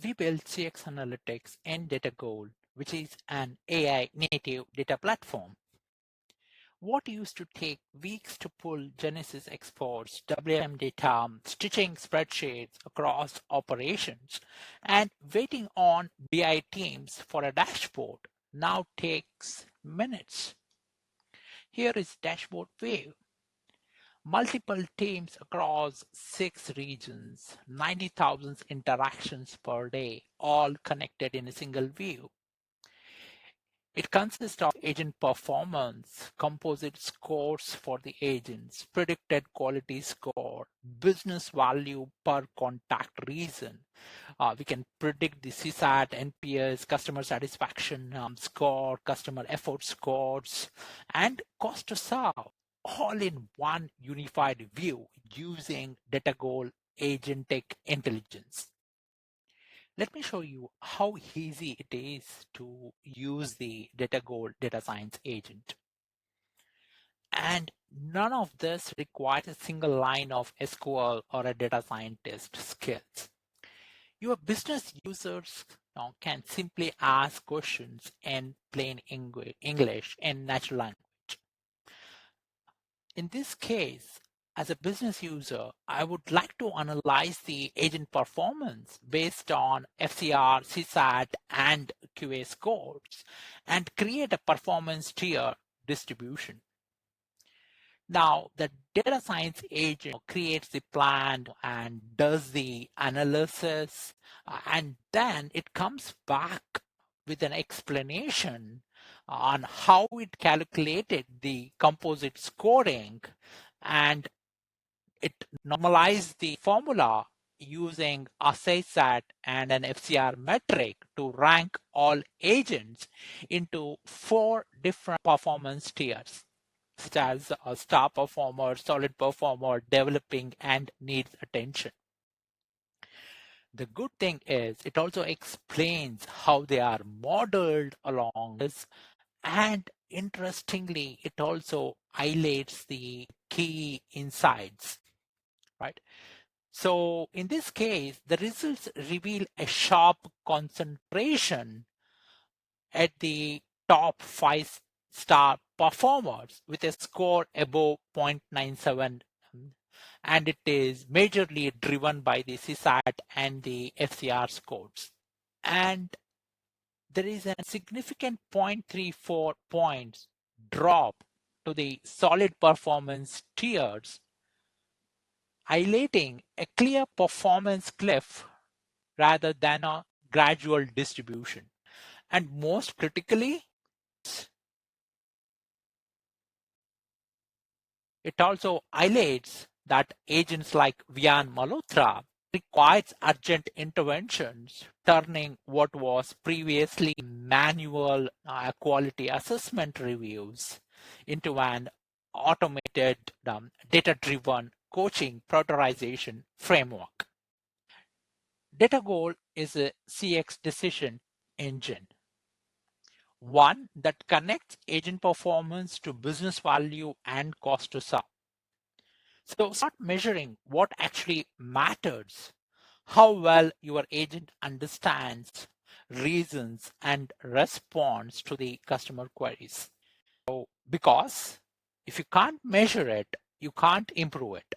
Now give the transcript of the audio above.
We built CX Analytics in DataGOL, which is an AI native data platform. What used to take weeks to pull Genesis exports, WM data, stitching spreadsheets across operations, and waiting on BI teams for a dashboard now takes minutes. Here is dashboard view. Multiple teams across 6 regions, 90,000 interactions per day, all connected in a single view. It consists of agent performance, composite scores for the agents, predicted quality score, business value per contact reason. We can predict the CSAT, NPS, customer satisfaction score, customer effort scores, and cost to serve, all in one unified view using DataGOL agentic intelligence. Let me show you how easy it is to use the DataGOL Data Science Agent. And none of this requires a single line of SQL or a data scientist skills. Your business users can simply ask questions in plain English and natural language. In this case, as a business user, I would like to analyze the agent performance based on FCR, CSAT, and QA scores and create a performance tier distribution. Now, the data science agent creates the plan and does the analysis, and then it comes back with an explanation on how it calculated the composite scoring, and it normalized the formula using a CSAT and an FCR metric to rank all agents into 4 different performance tiers, such as a star performer, solid performer, developing, and needs attention. The good thing is it also explains how they are modeled along this, and interestingly, it also highlights the key insights, right? So in this case, the results reveal a sharp concentration at the top 5-star performers with a score above 0.97, and it is majorly driven by the CSAT and the FCR scores. And there is a significant 0.34 points drop to the solid performance tiers, highlighting a clear performance cliff rather than a gradual distribution. And most critically, it also highlights that agents like Vian Malhotra requires urgent interventions, turning what was previously manual quality assessment reviews into an automated data-driven coaching prioritization framework. DataGOL is a CX decision engine, one that connects agent performance to business value and cost to serve. So start measuring what actually matters, how well your agent understands, reasons, and responds to the customer queries. So, because if you can't measure it, you can't improve it.